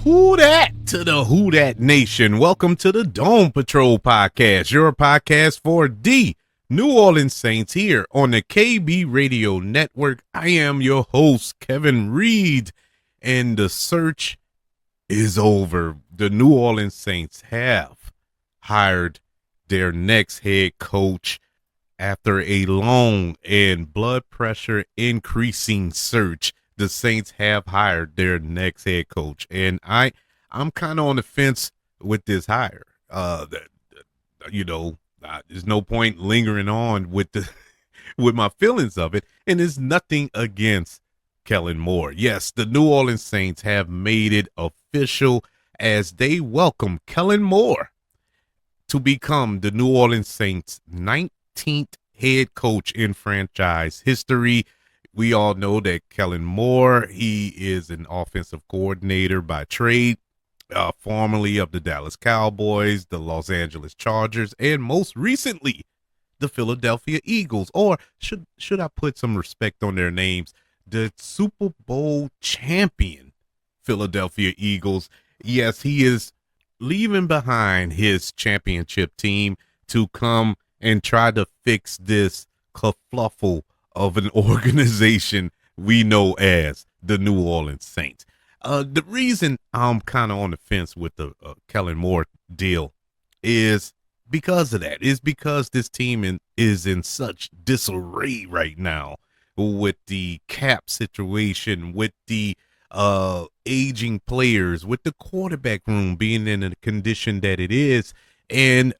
Who dat to the Who Dat Nation. Welcome to the Dome Patrol podcast, your podcast for the New Orleans Saints here on the KB Radio Network. I am your host, Kevin Reed, and the search is over. The New Orleans Saints have hired their next head coach after a long and blood pressure increasing search. The Saints have hired their next head coach, and I'm kind of on the fence with this hire. There's no point lingering on with the with my feelings of it, and it's nothing against Kellen Moore. Yes, the New Orleans Saints have made it official as they welcome Kellen Moore to become the New Orleans Saints' 19th head coach in franchise history. We all know that Kellen Moore, he is an offensive coordinator by trade, formerly of the Dallas Cowboys, the Los Angeles Chargers, and most recently, the Philadelphia Eagles. Or should I put some respect on their names? The Super Bowl champion Philadelphia Eagles. Yes, he is leaving behind his championship team to come and try to fix this kerfluffle of an organization we know as the New Orleans Saints. The reason I'm kind of on the fence with the Kellen Moore deal is because of that. Is because this team is in such disarray right now with the cap situation, with the aging players, with the quarterback room being in the condition that it is. And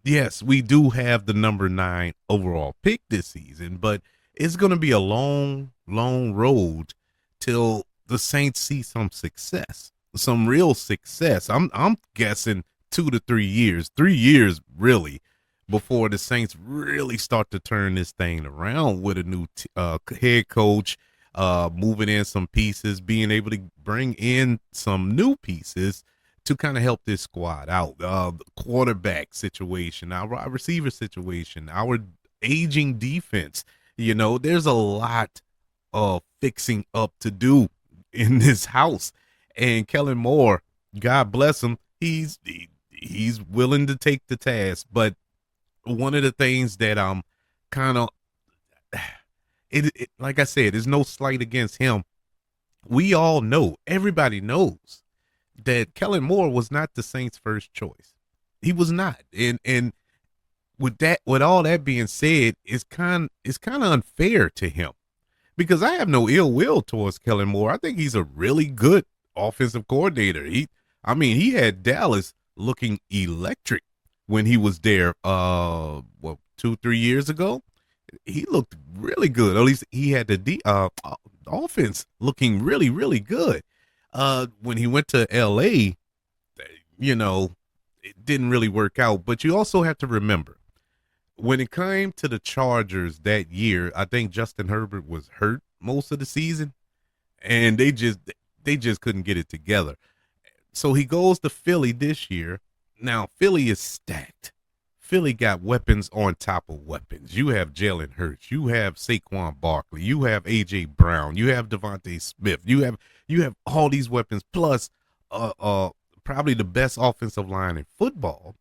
yes, we do have the number 9 overall pick this season, but it's going to be a long, long road till the Saints see some success, some real success. I'm guessing 2 to 3 years, 3 years really, before the Saints really start to turn this thing around with a new head coach, moving in some pieces, being able to bring in some new pieces to kind of help this squad out. The quarterback situation, our receiver situation, our aging defense. You know, there's a lot of fixing up to do in this house. And Kellen Moore, God bless him, he's willing to take the task. But one of the things that I'm kind of, like I said, there's no slight against him. We all know, everybody knows that Kellen Moore was not the Saints' first choice. He was not. And with all that being said, it's kind of unfair to him because I have no ill will towards Kellen Moore. I think he's a really good offensive coordinator. He had Dallas looking electric when he was there 2-3 years ago. He looked really good. At least he had the offense looking really, really good. When he went to LA, it didn't really work out. But you also have to remember, when it came to the Chargers that year, I think Justin Herbert was hurt most of the season, and they just couldn't get it together. So he goes to Philly this year. Now, Philly is stacked. Philly got weapons on top of weapons. You have Jalen Hurts. You have Saquon Barkley. You have A.J. Brown. You have Devontae Smith. You have all these weapons, plus probably the best offensive line in football.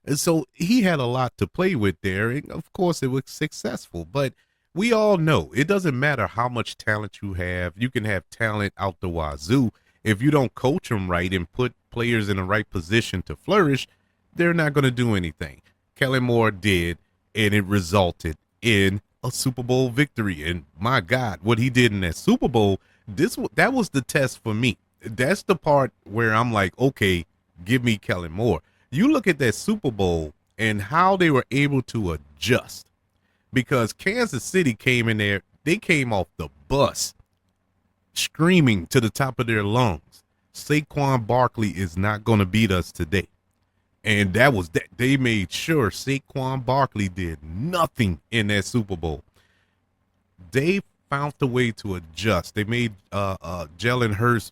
And so he had a lot to play with there. And of course, it was successful. But we all know it doesn't matter how much talent you have. You can have talent out the wazoo. If you don't coach them right and put players in the right position to flourish, they're not going to do anything. Kellen Moore did, and it resulted in a Super Bowl victory. And my God, what he did in that Super Bowl, that was the test for me. That's the part where I'm like, okay, give me Kellen Moore. You look at that Super Bowl and how they were able to adjust, because Kansas City came in there. They came off the bus screaming to the top of their lungs, Saquon Barkley is not going to beat us today. And that was that. They made sure Saquon Barkley did nothing in that Super Bowl. They found a way to adjust. They made Jalen Hurts,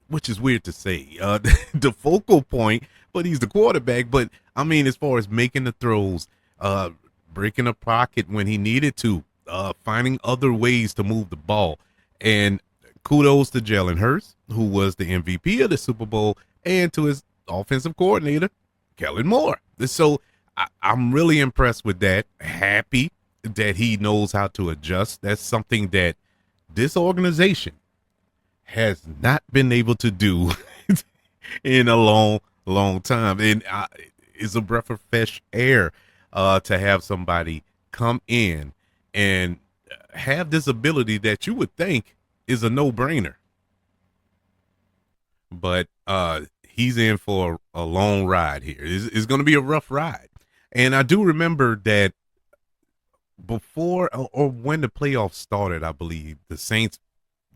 which is weird to say, the focal point, but he's the quarterback. But I mean, as far as making the throws, breaking a pocket when he needed to, finding other ways to move the ball, and kudos to Jalen Hurts, who was the MVP of the Super Bowl, and to his offensive coordinator, Kellen Moore. So I'm really impressed with that. Happy that he knows how to adjust. That's something that this organization has not been able to do in a long, long time. And it's a breath of fresh air to have somebody come in and have this ability that you would think is a no-brainer. But he's in for a long ride here. It's going to be a rough ride. And I do remember that before or when the playoffs started, I believe the Saints,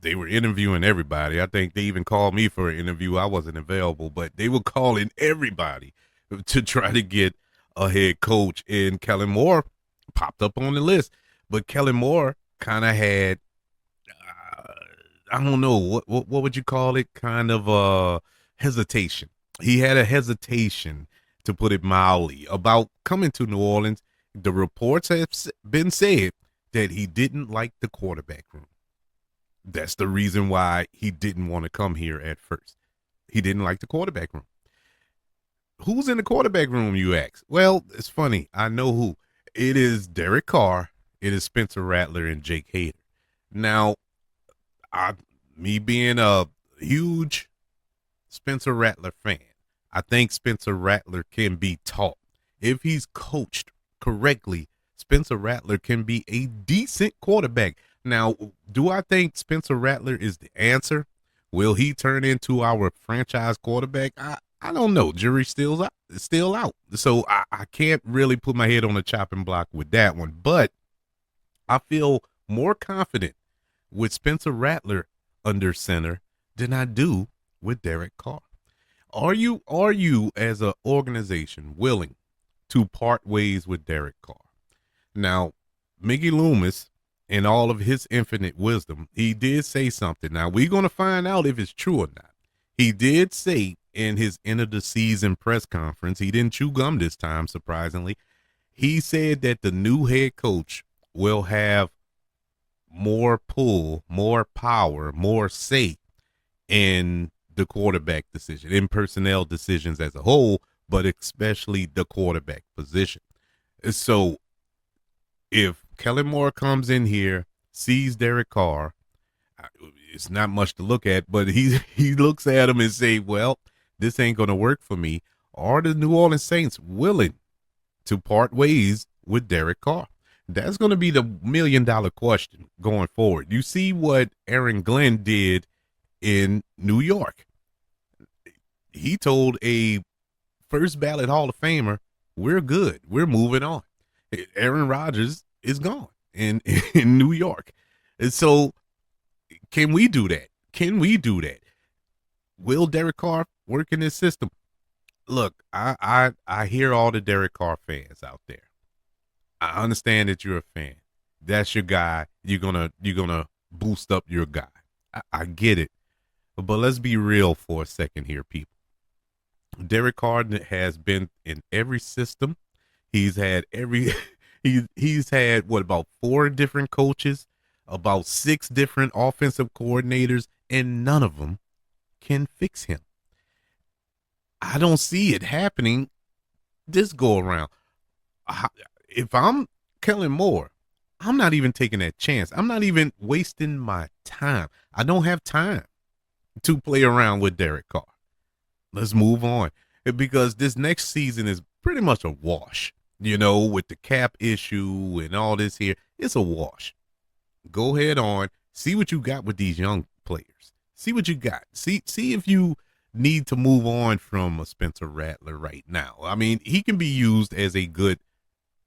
they were interviewing everybody. I think they even called me for an interview. I wasn't available, but they were calling everybody to try to get a head coach. And Kellen Moore popped up on the list. But Kellen Moore kind of had, I don't know, what would you call it? Kind of hesitation. He had a hesitation, to put it mildly, about coming to New Orleans. The reports have been said that he didn't like the quarterback room. That's the reason why he didn't want to come here at first. He didn't like the quarterback room. Who's in the quarterback room, you ask? Well, it's funny. I know who. It is Derek Carr. It is Spencer Rattler and Jake Hader. Now, me being a huge Spencer Rattler fan, I think Spencer Rattler can be taught. If he's coached correctly, Spencer Rattler can be a decent quarterback. Now, do I think Spencer Rattler is the answer? Will he turn into our franchise quarterback? I don't know. Jury's still out. So I can't really put my head on the chopping block with that one. But I feel more confident with Spencer Rattler under center than I do with Derek Carr. Are you as an organization willing to part ways with Derek Carr? Now, Mickey Loomis, in all of his infinite wisdom, he did say something. Now, we're going to find out if it's true or not. He did say in his end of the season press conference, he didn't chew gum this time, surprisingly. He said that the new head coach will have more pull, more power, more say in the quarterback decision, in personnel decisions as a whole, but especially the quarterback position. So if Kellen Moore comes in here, sees Derek Carr, it's not much to look at, but he looks at him and say, well, this ain't going to work for me. Are the New Orleans Saints willing to part ways with Derek Carr? That's going to be the $1 million question going forward. You see what Aaron Glenn did in New York. He told a first ballot Hall of Famer, we're good. We're moving on. Aaron Rodgers is gone in New York. And so can we do that? Can we do that? Will Derek Carr work in this system? Look, I hear all the Derek Carr fans out there. I understand that you're a fan. That's your guy. You're gonna boost up your guy. I get it. But let's be real for a second here, people. Derek Carr has been in every system. He's had he's had what, about 4 different coaches, about 6 different offensive coordinators, and none of them can fix him. I don't see it happening this go around. If I'm Kellen Moore, I'm not even taking that chance. I'm not even wasting my time. I don't have time to play around with Derek Carr. Let's move on, because this next season is pretty much a wash. You know, with the cap issue and all this here, it's a wash. Go ahead on, see what you got with these young players. See what you got. See if you need to move on from a Spencer Rattler right now. I mean, he can be used as a good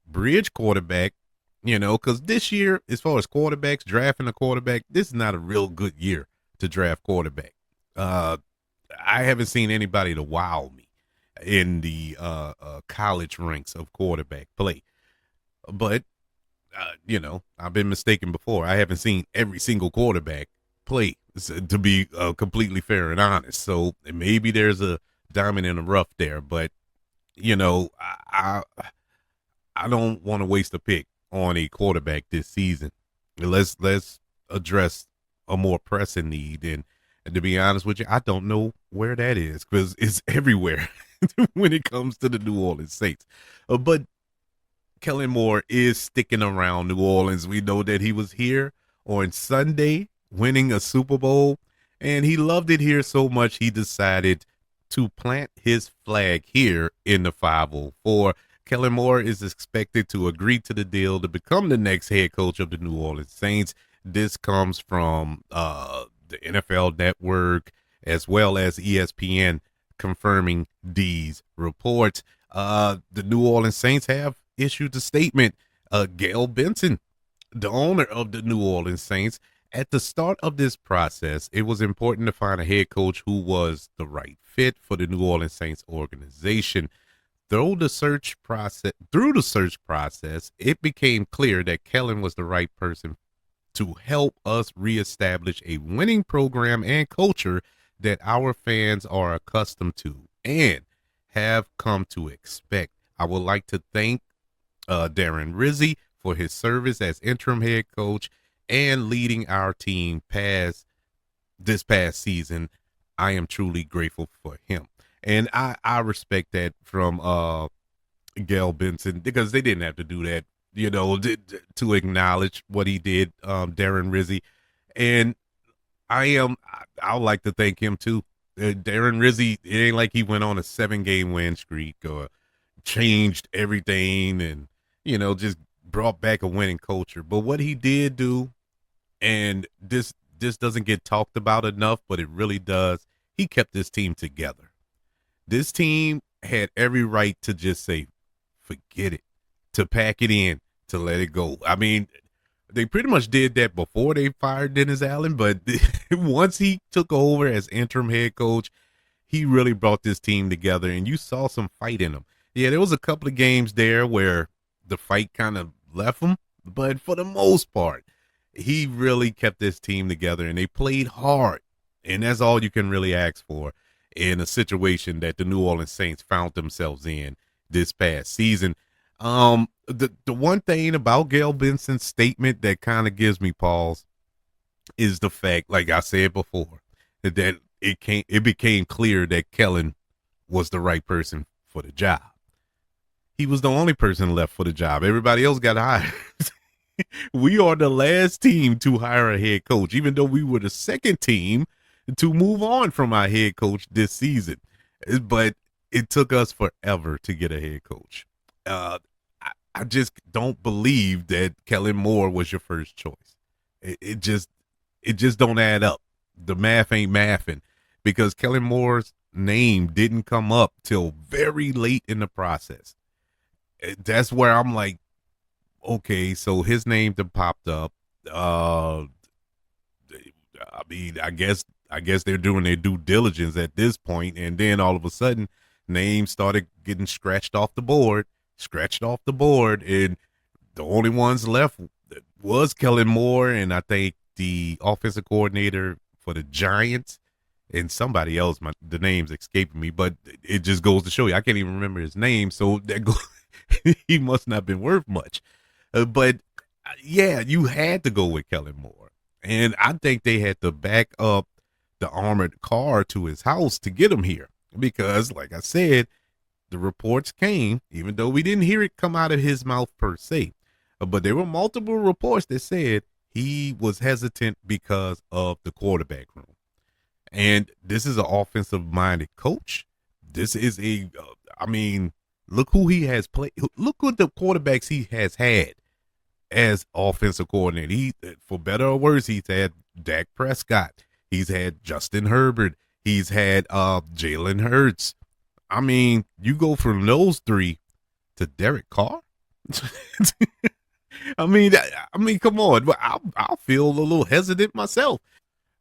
bridge quarterback, you know, because this year, as far as quarterbacks, drafting a quarterback, this is not a real good year to draft quarterback. I haven't seen anybody to wow me in the college ranks of quarterback play. But, you know, I've been mistaken before. I haven't seen every single quarterback play, to be completely fair and honest. So maybe there's a diamond in the rough there. But, you know, I don't want to waste a pick on a quarterback this season. Let's address a more pressing need. And to be honest with you, I don't know where that is because it's everywhere when it comes to the New Orleans Saints. But Kellen Moore is sticking around New Orleans. We know that he was here on Sunday winning a Super Bowl, and he loved it here so much he decided to plant his flag here in the 504. Kellen Moore is expected to agree to the deal to become the next head coach of the New Orleans Saints. This comes from the NFL Network as well as ESPN confirming these reports. The New Orleans Saints have issued a statement. Gail Benson, the owner of the New Orleans Saints, at the start of this process, it was important to find a head coach who was the right fit for the New Orleans Saints organization. Through the search process, it became clear that Kellen was the right person to help us reestablish a winning program and culture that our fans are accustomed to and have come to expect. I would like to thank Darren Rizzi for his service as interim head coach and leading our team past this past season. I am truly grateful for him. And I respect that from Gail Benson, because they didn't have to do that, to acknowledge what he did, Darren Rizzi. And I would like to thank him too. Darren Rizzi, it ain't like he went on a 7-game win streak or changed everything and, just brought back a winning culture. But what he did do, and this doesn't get talked about enough, but it really does, he kept this team together. This team had every right to just say, forget it, to pack it in, to let it go. I mean, they pretty much did that before they fired Dennis Allen, but once he took over as interim head coach, he really brought this team together, and you saw some fight in them. Yeah, there was a couple of games there where the fight kind of left him, but for the most part, he really kept this team together, and they played hard, and that's all you can really ask for in a situation that the New Orleans Saints found themselves in this past season. The one thing about Gail Benson's statement that kind of gives me pause is the fact, like I said before, that it became clear that Kellen was the right person for the job. He was the only person left for the job. Everybody else got hired. We are the last team to hire a head coach, even though we were the second team to move on from our head coach this season. But it took us forever to get a head coach. I just don't believe that Kellen Moore was your first choice. It just don't add up. The math ain't mathing, because Kellen Moore's name didn't come up till very late in the process. That's where I'm like, okay, so his name popped up. I mean, I guess they're doing their due diligence at this point, and then all of a sudden, names started getting scratched off the board, and the only ones left was Kellen Moore, and I think the offensive coordinator for the Giants and somebody else. The name's escaping me, but it just goes to show you I can't even remember his name, so he must not have been worth much. But yeah, you had to go with Kellen Moore, and I think they had to back up the armored car to his house to get him here, because, like I said, the reports came, even though we didn't hear it come out of his mouth per se, but there were multiple reports that said he was hesitant because of the quarterback room. And this is an offensive-minded coach. This is look who he has played. Look what the quarterbacks he has had as offensive coordinator. He, for better or worse, he's had Dak Prescott. He's had Justin Herbert. He's had Jalen Hurts. I mean, you go from those three to Derek Carr. I mean, come on. I'll feel a little hesitant myself.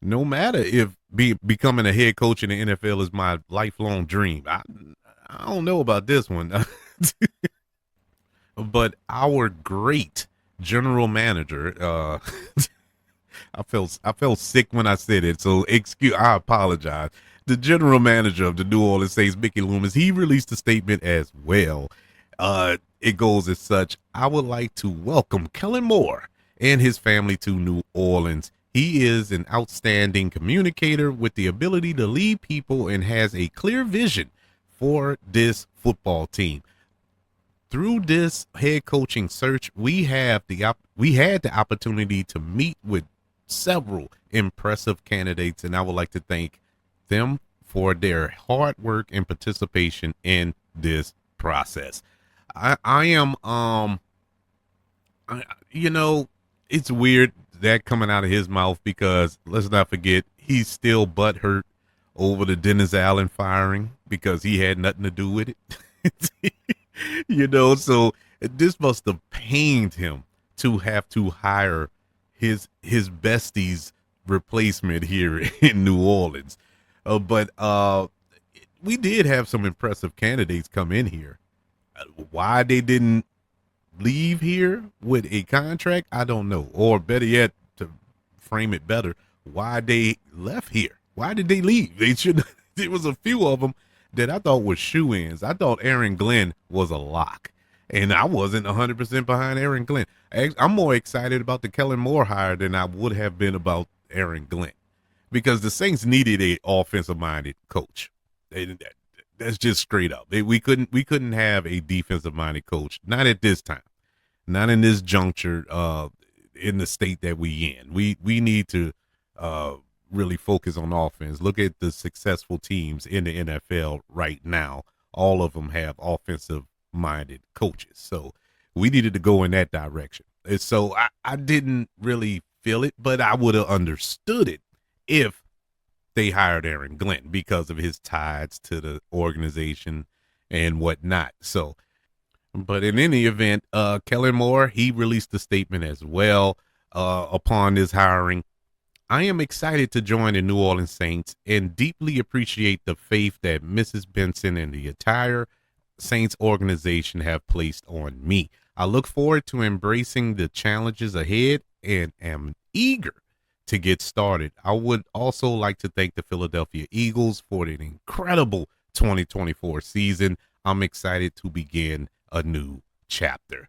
No matter if becoming a head coach in the NFL is my lifelong dream. I don't know about this one. But our great general manager, I felt sick when I said it, so I apologize. The general manager of the New Orleans Saints, Mickey Loomis, he released a statement as well. It goes as such: I would like to welcome Kellen Moore and his family to New Orleans. He is an outstanding communicator with the ability to lead people and has a clear vision for this football team. Through this head coaching search, we had the opportunity to meet with several impressive candidates, and I would like to thank them for their hard work and participation in this process. I am I, you know, it's weird that coming out of his mouth because let's not forget he's still butthurt over the Dennis Allen firing because he had nothing to do with it. So this must have pained him to have to hire his bestie's replacement here in New Orleans. But we did have some impressive candidates come in here. Why they didn't leave here with a contract, I don't know. Or better yet, to frame it better, why they left here. Why did they leave? They should. There was a few of them that I thought were shoe-ins. I thought Aaron Glenn was a lock, and I wasn't 100% behind Aaron Glenn. I'm more excited about the Kellen Moore hire than I would have been about Aaron Glenn, because the Saints needed a offensive-minded coach. That's just straight up. We couldn't have a defensive-minded coach, not at this time, not in this juncture, in the state that we in. We need to really focus on offense. Look at the successful teams in the NFL right now. All of them have offensive-minded coaches. So we needed to go in that direction. And so I didn't really feel it, but I would have understood it if they hired Aaron Glenn because of his ties to the organization and whatnot. So, but in any event, Kellen Moore, he released a statement as well upon his hiring. I am excited to join the New Orleans Saints and deeply appreciate the faith that Mrs. Benson and the entire Saints organization have placed on me. I look forward to embracing the challenges ahead and am eager to get started. I would also like to thank the Philadelphia Eagles for an incredible 2024 season. I'm excited to begin a new chapter.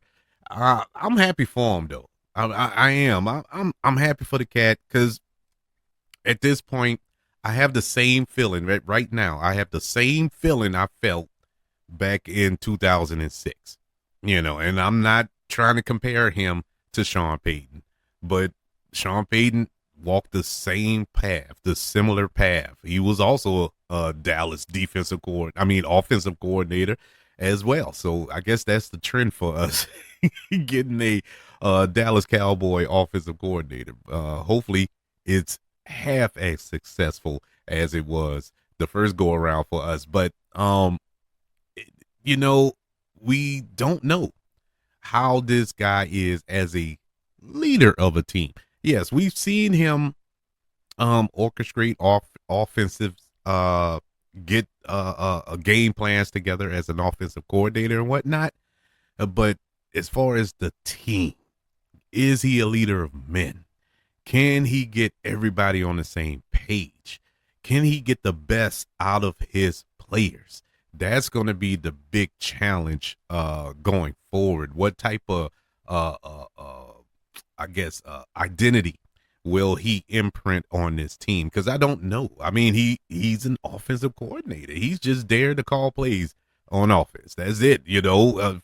I'm happy for him, though. I am. I'm happy for the cat because at this point, I have the same feeling right now. I have the same feeling I felt back in 2006. And I'm not trying to compare him to Sean Payton, but Sean Payton walked the same path, the similar path. He was also a Dallas offensive coordinator as well. So I guess that's the trend for us, getting a Dallas Cowboy offensive coordinator. Hopefully it's half as successful as it was the first go around for us. But, we don't know how this guy is as a leader of a team. Yes, we've seen him orchestrate offensive get game plans together as an offensive coordinator and whatnot. But as far as the team, is he a leader of men? Can he get everybody on the same page? Can he get the best out of his players? That's going to be the big challenge going forward. What type of identity will he imprint on this team? Because I don't know. I mean, he's an offensive coordinator. He's just there to call plays on offense. That's it,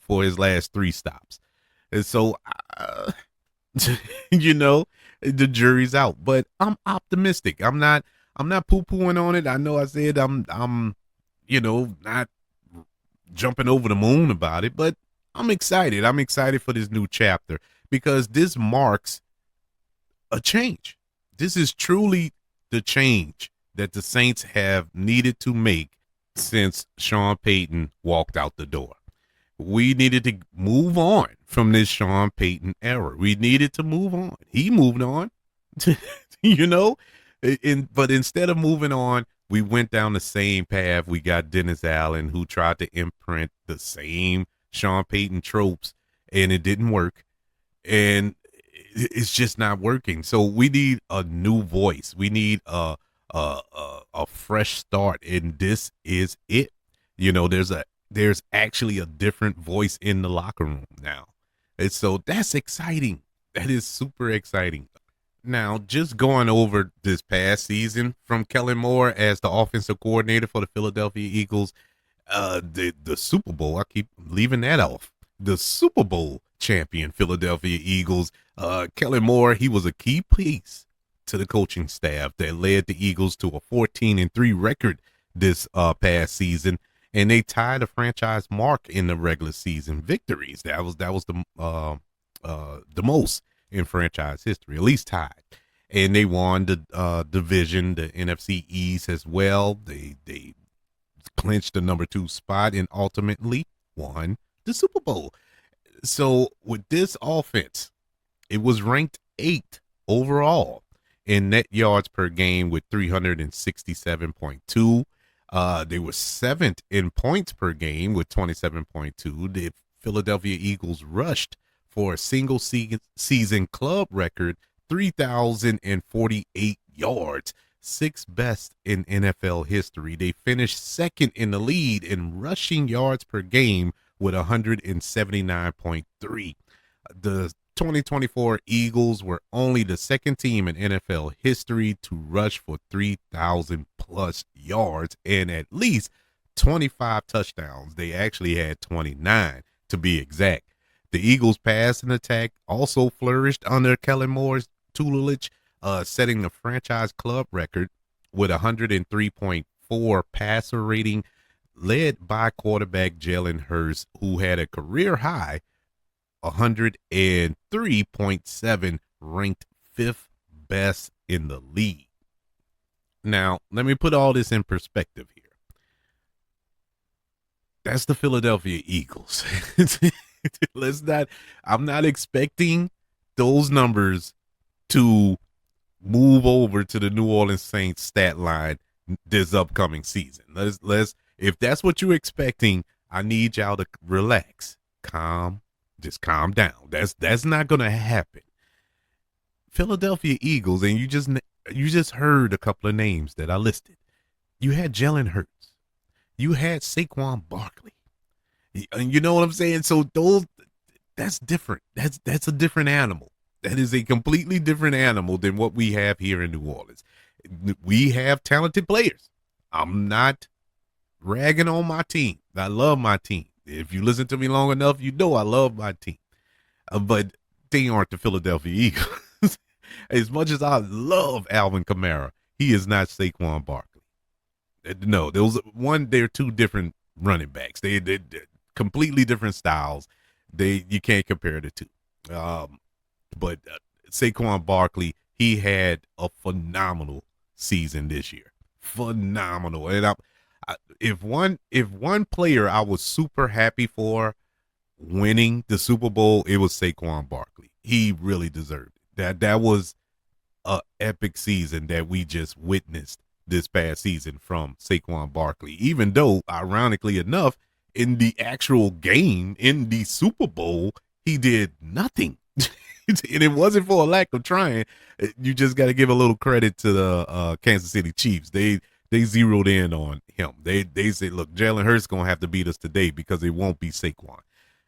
for his last 3 stops. And so, the jury's out. But I'm optimistic. I'm not poo-pooing on it. I know I said I'm not jumping over the moon about it, but I'm excited. I'm excited for this new chapter because this marks a change. This is truly the change that the Saints have needed to make since Sean Payton walked out the door. We needed to move on from this Sean Payton era. We needed to move on. He moved on, but instead of moving on, we went down the same path. We got Dennis Allen, who tried to imprint the same Sean Payton tropes, and it didn't work. And it's just not working. So we need a new voice. We need a fresh start, and this is it. There's actually a different voice in the locker room now, and so that's exciting. That is super exciting. Now, just going over this past season from Kellen Moore as the offensive coordinator for the Philadelphia Eagles, the Super Bowl, I keep leaving that off. The Super Bowl champion Philadelphia Eagles, Kellen Moore, he was a key piece to the coaching staff that led the Eagles to a 14-3 record this past season, and they tied a franchise mark in the regular season victories. That was the most in franchise history, at least tied. And they won the division, the NFC East as well. They clinched the number 2 spot and ultimately won the Super Bowl. So with this offense, it was ranked 8th overall in net yards per game with 367.2. They were 7th in points per game with 27.2. The Philadelphia Eagles rushed for a single season club record 3,048 yards, 6th best in NFL history. They finished 2nd in the lead in rushing yards per game with 179.3. The 2024 Eagles were only the 2nd team in NFL history to rush for 3,000 plus yards and at least 25 touchdowns. They actually had 29 to be exact. The Eagles' pass and attack also flourished under Kellen Moore's tutelage, setting the franchise club record with 103.4 passer rating, led by quarterback Jalen Hurts, who had a career high 103.7, ranked 5th best in the league. Now, let me put all this in perspective here. That's the Philadelphia Eagles. I'm not expecting those numbers to move over to the New Orleans Saints stat line this upcoming season. If that's what you're expecting, I need y'all to relax, just calm down. That's not going to happen. Philadelphia Eagles, and you just heard a couple of names that I listed. You had Jalen Hurts, you had Saquon Barkley. You know what I'm saying? So that's different. That's a different animal. That is a completely different animal than what we have here in New Orleans. We have talented players. I'm not ragging on my team. I love my team. If you listen to me long enough, you know I love my team. But they aren't the Philadelphia Eagles. As much as I love Alvin Kamara, he is not Saquon Barkley. No, they're two different running backs. They're completely different styles. You can't compare the two. But Saquon Barkley, he had a phenomenal season this year. Phenomenal. And if one player I was super happy for winning the Super Bowl, it was Saquon Barkley. He really deserved it. That was a epic season that we just witnessed this past season from Saquon Barkley. Even though, ironically enough, in the actual game, in the Super Bowl, he did nothing. And it wasn't for a lack of trying. You just got to give a little credit to the Kansas City Chiefs. They zeroed in on him. They said, look, Jalen Hurts going to have to beat us today because it won't be Saquon.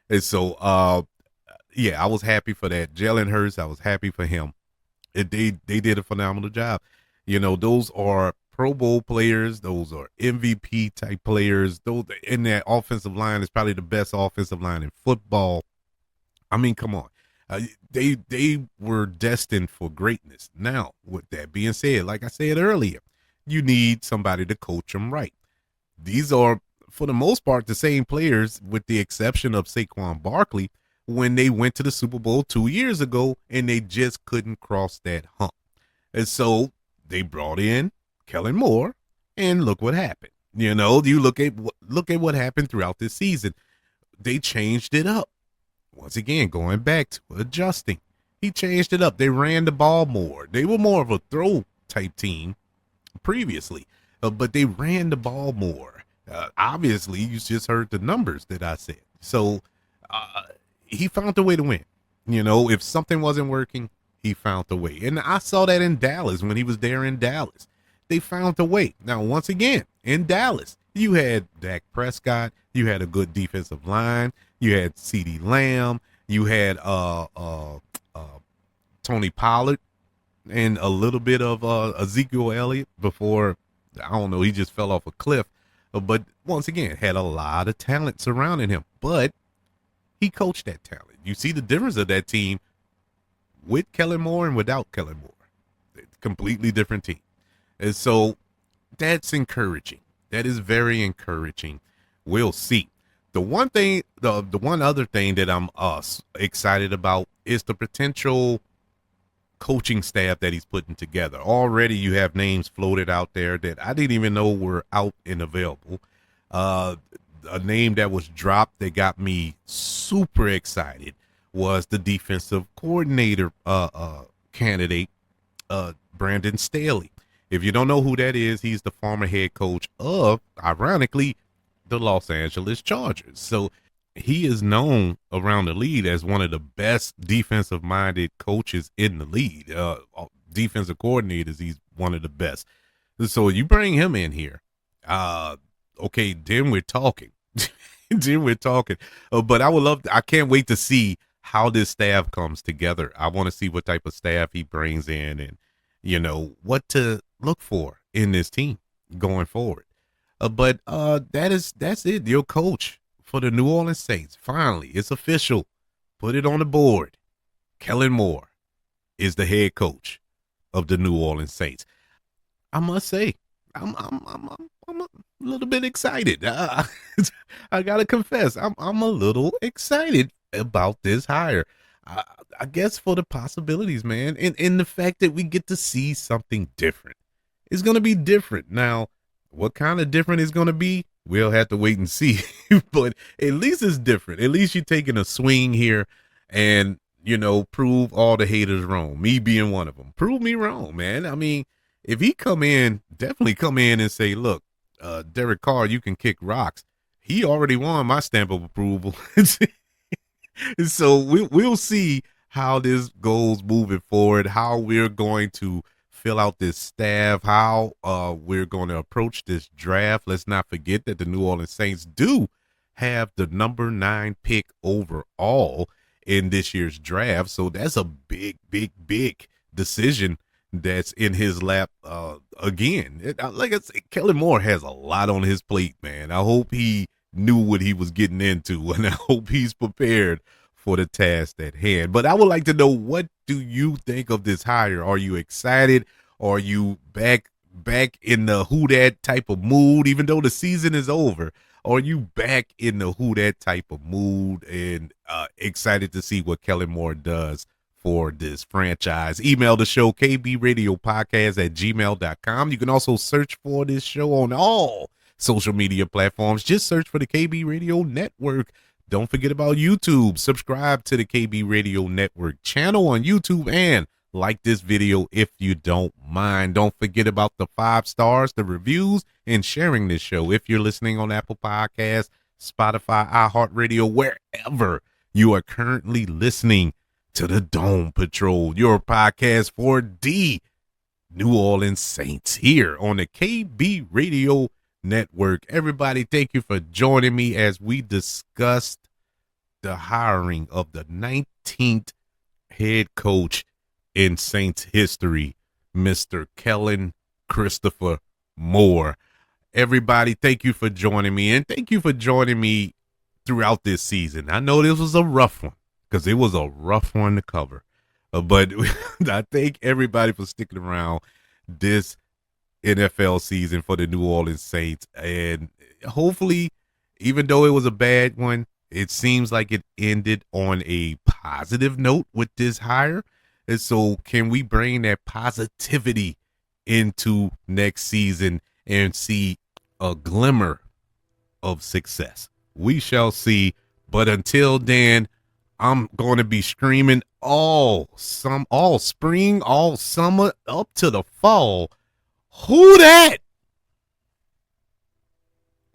And so, yeah, I was happy for that. Jalen Hurts, I was happy for him. They did a phenomenal job. You know, those are Pro Bowl players. Those are MVP type players. Those in that offensive line is probably the best offensive line in football. I mean, come on. They were destined for greatness. Now, with that being said, like I said earlier, you need somebody to coach them right. These are, for the most part, the same players, with the exception of Saquon Barkley, when they went to the Super Bowl 2 years ago and they just couldn't cross that hump. And so they brought in Kellen Moore, and look what happened. You know, you look at what happened throughout this season. They changed it up. Once again, going back to adjusting. He changed it up. They ran the ball more. They were more of a throw type team previously, but they ran the ball more. Obviously, you just heard the numbers that I said. So he found a way to win. You know, if something wasn't working, he found a way. And I saw that in Dallas when he was there in Dallas. They found a way. Now, once again, in Dallas, you had Dak Prescott. You had a good defensive line. You had CeeDee Lamb. You had Tony Pollard. and a little bit of Ezekiel Elliott before, I don't know, he just fell off a cliff. But once again, had a lot of talent surrounding him, but he coached that talent. You see the difference of that team with Kellen Moore and without Kellen Moore. It's a completely different team. And so that's encouraging. That is very encouraging. We'll see. The one thing, the one other thing that I'm excited about is the potential coaching staff that he's putting together. Already you have names floated out there that I didn't even know were out and available. A name that was dropped that got me super excited was the defensive coordinator candidate, Brandon Staley. If you don't know who that is, he's the former head coach of, ironically, the Los Angeles Chargers. So he is known around the league as one of the best defensive-minded coaches in the league. Defensive coordinators, he's one of the best. So you bring him in here. Okay, then we're talking. Then we're talking. But I can't wait to see how this staff comes together. I want to see what type of staff he brings in and, what to look for in this team going forward. But that's it. Your coach for the New Orleans Saints. Finally, it's official. Put it on the board. Kellen Moore is the head coach of the New Orleans Saints. I must say, I'm a little bit excited. I gotta confess, I'm a little excited about this hire. I guess for the possibilities, man, and the fact that we get to see something different. It's gonna be different. Now, what kind of different is gonna be? We'll have to wait and see. But at least it's different. At least you're taking a swing here and, prove all the haters wrong. Me being one of them. Prove me wrong, man. I mean, if he definitely come in and say, look, Derek Carr, you can kick rocks. He already won my stamp of approval. So we'll see how this goes moving forward, how we're going to fill out this staff, how we're going to approach this draft. Let's not forget that the New Orleans Saints do have the number 9 pick overall in this year's draft. So that's a big, big, big decision that's in his lap again. Like I said, Kellen Moore has a lot on his plate, man. I hope he knew what he was getting into, and I hope he's prepared for the task at hand. But I would like to know, what do you think of this hire? Are you excited? Are you back in the who dat type of mood, even though the season is over? Are you back in the who dat type of mood and excited to see what Kellen Moore does for this franchise? Email the show, kbradiopodcast@gmail.com. You can also search for this show on all social media platforms. Just search for the KB Radio Network. Don't forget about YouTube. Subscribe to the KB Radio Network channel on YouTube and like this video if you don't mind. Don't forget about the 5 stars, the reviews, and sharing this show. If you're listening on Apple Podcasts, Spotify, iHeartRadio, wherever you are currently listening to the Dome Patrol, your podcast for the New Orleans Saints here on the KB Radio Network. Everybody, thank you for joining me as we discussed the hiring of the 19th head coach in Saints history, Mr. Kellen Christopher Moore. Everybody, thank you for joining me, and thank you for joining me throughout this season. I know this was a rough one, because it was a rough one to cover, but I thank everybody for sticking around this NFL season for the New Orleans Saints. And hopefully, even though it was a bad one, it seems like it ended on a positive note with this hire. And so can we bring that positivity into next season and see a glimmer of success? We shall see. But until then, I'm going to be screaming all spring, all summer, up to the fall. Who that?